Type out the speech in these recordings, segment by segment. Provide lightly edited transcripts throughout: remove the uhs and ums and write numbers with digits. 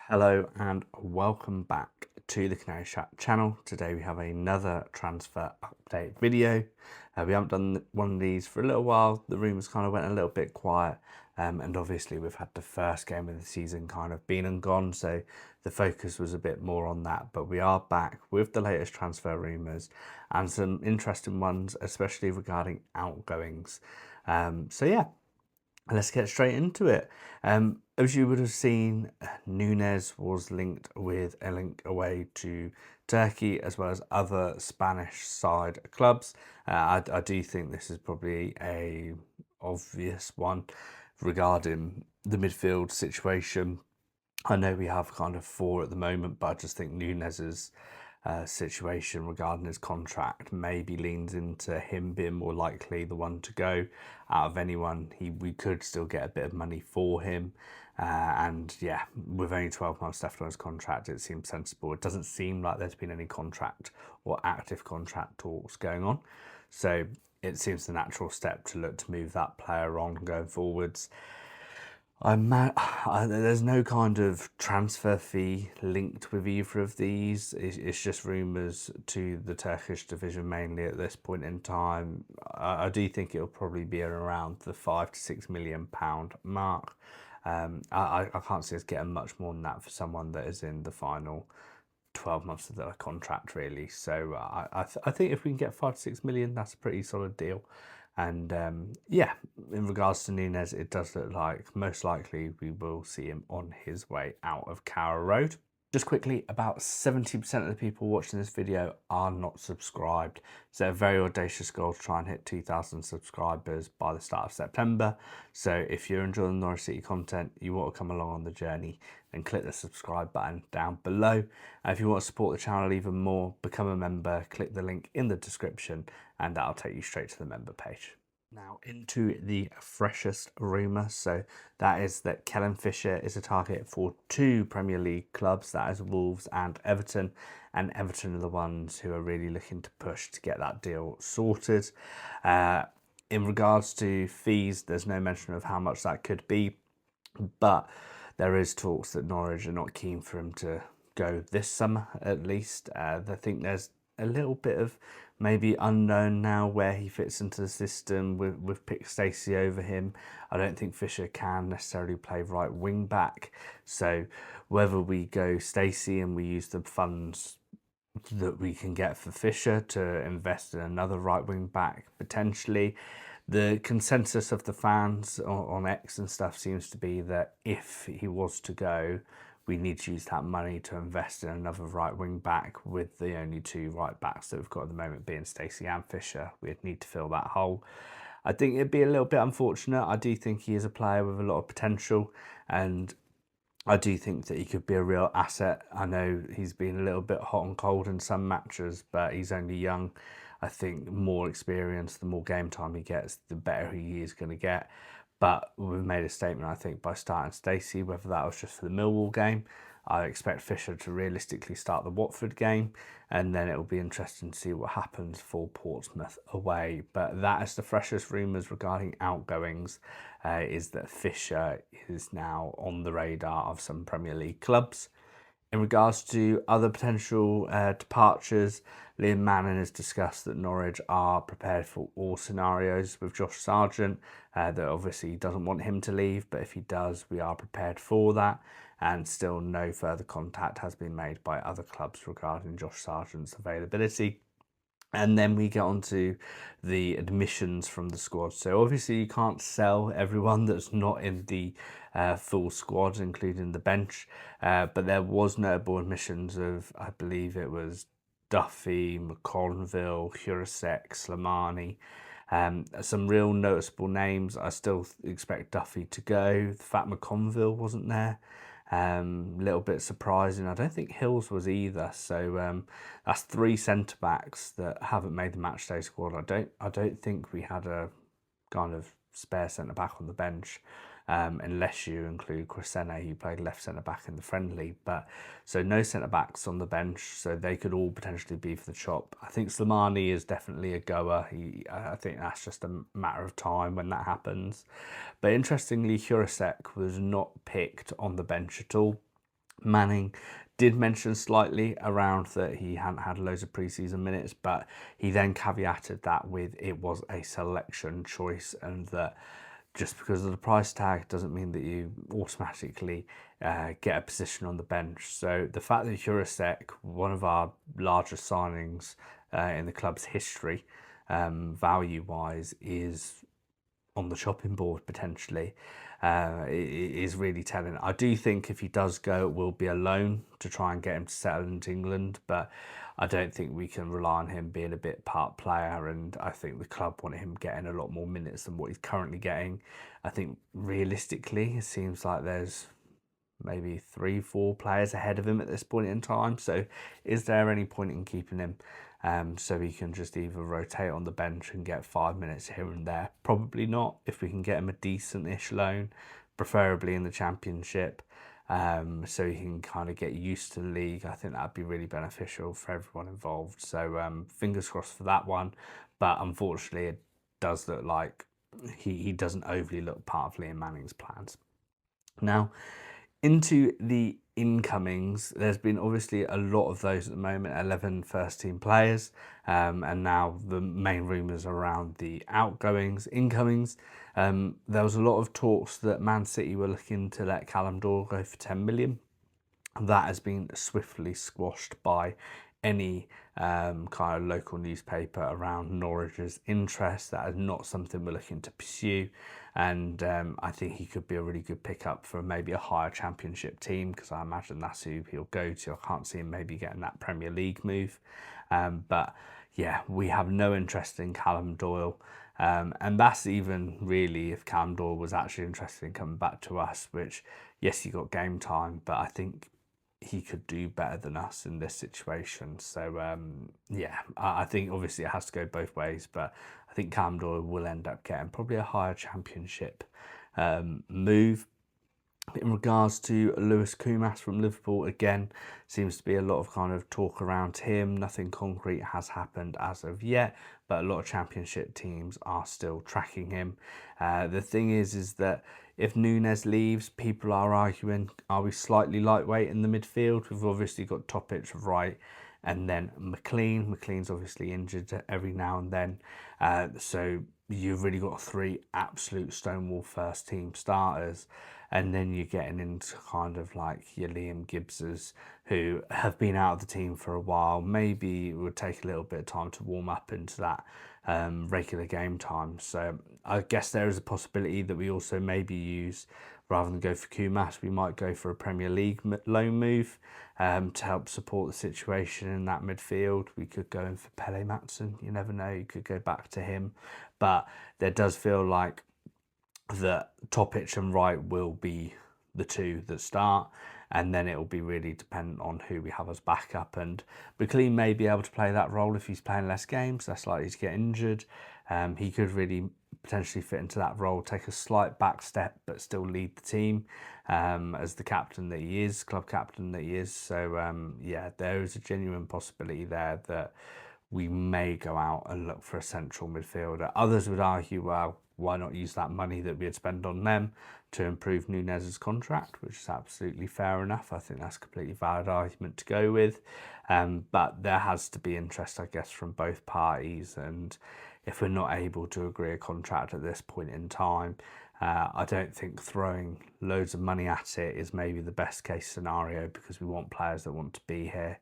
Hello and welcome back to the Canary Chat channel. Today we have another transfer update video. We haven't done one of these for a little while. The rumours kind of went a little bit quiet, and obviously we've had the first game of the season kind of been and gone, so the focus was a bit more on that. But we are back with the latest transfer rumours and some interesting ones, especially regarding outgoings. So yeah, let's get straight into it. As you would have seen, Nunez was linked with a link away to Turkey as well as other Spanish side clubs. I do think this is probably a obvious one regarding the midfield situation. I know we have kind of four at the moment, but I just think Nunez's situation regarding his contract maybe leans into him being more likely the one to go out of anyone. We could still get a bit of money for him, and yeah, with only 12 months left on his contract, it seems sensible. It doesn't seem like there's been any contract or active contract talks going on, so it seems the natural step to look to move that player on going forwards. There's no kind of transfer fee linked with either of these. It's just rumours to the Turkish division mainly at this point in time. I do think it'll probably be around the £5 to £6 million mark. I can't see us getting much more than that for someone that is in the final 12 months of their contract, really. So I think if we can get 5 to 6 million, that's a pretty solid deal. And yeah, in regards to Nunez, it does look like most likely we will see him on his way out of Carrow Road. Just quickly, about 70% of the people watching this video are not subscribed. So a very audacious goal to try and hit 2,000 subscribers by the start of September. So if you're enjoying the Norwich City content, you want to come along on the journey, then click the subscribe button down below. And if you want to support the channel even more, become a member, click the link in the description, and that'll take you straight to the member page. Now into the freshest rumour, so that is that Fischer is a target for two Premier League clubs, that is Wolves and Everton are the ones who are really looking to push to get that deal sorted. In regards to fees, there's no mention of how much that could be, but there is talks that Norwich are not keen for him to go this summer at least. I think there's a little bit of maybe unknown now where he fits into the system. We've picked Stacey over him. I don't think Fischer can necessarily play right wing back. So whether we go Stacey and we use the funds that we can get for Fischer to invest in another right wing back potentially, the consensus of the fans on X and stuff seems to be that if he was to go, we need to use that money to invest in another right wing back, with the only two right backs that we've got at the moment being Stacey and Fischer. We'd need to fill that hole. I think it'd be a little bit unfortunate. I do think he is a player with a lot of potential, and I do think that he could be a real asset. I know he's been a little bit hot and cold in some matches, but he's only young. I think more experience, the more game time he gets, the better he is going to get. But we've made a statement, I think, by starting Stacey, whether that was just for the Millwall game. I expect Fischer to realistically start the Watford game, and then it will be interesting to see what happens for Portsmouth away. But that is the freshest rumours regarding outgoings, is that Fischer is now on the radar of some Premier League clubs. In regards to other potential departures, Liam Manning has discussed that Norwich are prepared for all scenarios with Josh Sargent, that obviously he doesn't want him to leave, but if he does, we are prepared for that. And still no further contact has been made by other clubs regarding Josh Sargent's availability. And then we get on to the admissions from the squad. So obviously you can't sell everyone that's not in the full squad, including the bench. But there was notable admissions of, I believe it was Duffy, McConville, Jurasek, Slimani. Some real noticeable names. I still expect Duffy to go. The fact McConville wasn't there, a little bit surprising. I don't think Hills was either. So that's three centre backs that haven't made the matchday squad. I don't think we had a kind of spare centre back on the bench. unless you include Crescene, who played left centre-back in the friendly. But so no centre-backs on the bench, so they could all potentially be for the chop. I think Slimani is definitely a goer. I think that's just a matter of time when that happens. But interestingly, Jurasek was not picked on the bench at all. Manning did mention slightly around that he hadn't had loads of preseason minutes, but he then caveated that with it was a selection choice, and that just because of the price tag doesn't mean that you automatically get a position on the bench. So the fact that Jurasek, one of our largest signings in the club's history, value-wise, is on the chopping board potentially, is really telling. I do think if he does go, it will be a loan to try and get him to settle into England, but I don't think we can rely on him being a bit part player, and I think the club want him getting a lot more minutes than what he's currently getting. I think realistically, it seems like there's maybe 3-4 players ahead of him at this point in time. So is there any point in keeping him? So he can just either rotate on the bench and get 5 minutes here and there. Probably not. If we can get him a decent-ish loan, preferably in the Championship, so he can kind of get used to the league, I think that'd be really beneficial for everyone involved. So fingers crossed for that one. But unfortunately, it does look like he doesn't overly look part of Liam Manning's plans. Now, into the incomings, there's been obviously a lot of those at the moment, 11 first team players, and now the main rumours around the outgoings, incomings. There was a lot of talks that Man City were looking to let Callum Doyle go for 10 million. That has been swiftly squashed by any kind of local newspaper around Norwich's interest. That is not something we're looking to pursue, and I think he could be a really good pickup for maybe a higher Championship team, because I imagine that's who he'll go to. I can't see him maybe getting that Premier League move, but yeah, we have no interest in Callum Doyle, and that's even really if Callum Doyle was actually interested in coming back to us, which yes, he got game time, but I think he could do better than us in this situation. So yeah, I think obviously it has to go both ways, but I think Callum Doyle will end up getting probably a higher Championship move. In regards to Lewis Kumas from Liverpool, again, seems to be a lot of kind of talk around him. Nothing concrete has happened as of yet, but a lot of Championship teams are still tracking him. The thing is that if Nunez leaves, people are arguing, are we slightly lightweight in the midfield? We've obviously got Topic right, and then McLean. McLean's obviously injured every now and then. So you've really got 3 absolute stonewall first team starters. And then you're getting into kind of like your Liam Gibbses, who have been out of the team for a while. Maybe it would take a little bit of time to warm up into that regular game time. So I guess there is a possibility that we also maybe use, rather than go for Kumas, we might go for a Premier League loan move to help support the situation in that midfield. We could go in for Pele Matson. You never know, you could go back to him. But there does feel like that Topic and Wright will be the 2 that start, and then it will be really dependent on who we have as backup. And McLean may be able to play that role if he's playing less games, less likely to get injured. He could really potentially fit into that role, take a slight back step, but still lead the team as the captain that he is, club captain that he is. So yeah, there is a genuine possibility there that we may go out and look for a central midfielder. Others would argue, well, why not use that money that we had spent on them to improve Nunez's contract, which is absolutely fair enough. I think that's a completely valid argument to go with. But there has to be interest, I guess, from both parties. And if we're not able to agree a contract at this point in time, I don't think throwing loads of money at it is maybe the best case scenario, because we want players that want to be here.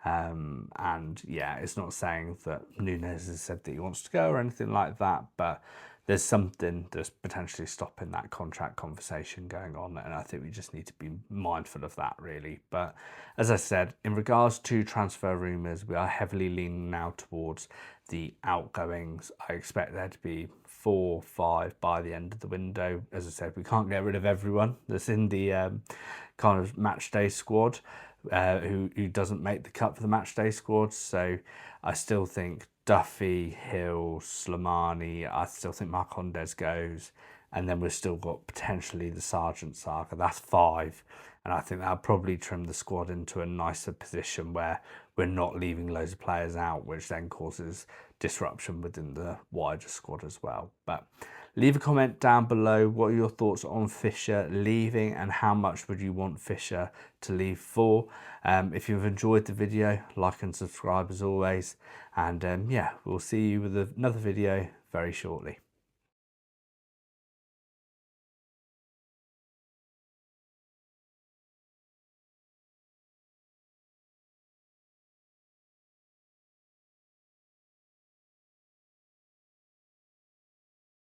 And yeah, it's not saying that Nunez has said that he wants to go or anything like that, but there's something that's potentially stopping that contract conversation going on, and I think we just need to be mindful of that, really. But as I said, in regards to transfer rumours, we are heavily leaning now towards the outgoings. I expect there to be 4 or 5 by the end of the window. As I said, we can't get rid of everyone that's in the kind of match day squad who doesn't make the cut for the match day squad. So I still think Duffy, Hill, Slimani, I still think Marcondes goes. and then we've still got potentially the Sargent saga. That's 5, and I think that'll probably trim the squad into a nicer position where we're not leaving loads of players out, which then causes disruption within the wider squad as well. But leave a comment down below. What are your thoughts on Fischer leaving, and how much would you want Fischer to leave for? If you've enjoyed the video, like and subscribe as always, and yeah, we'll see you with another video very shortly.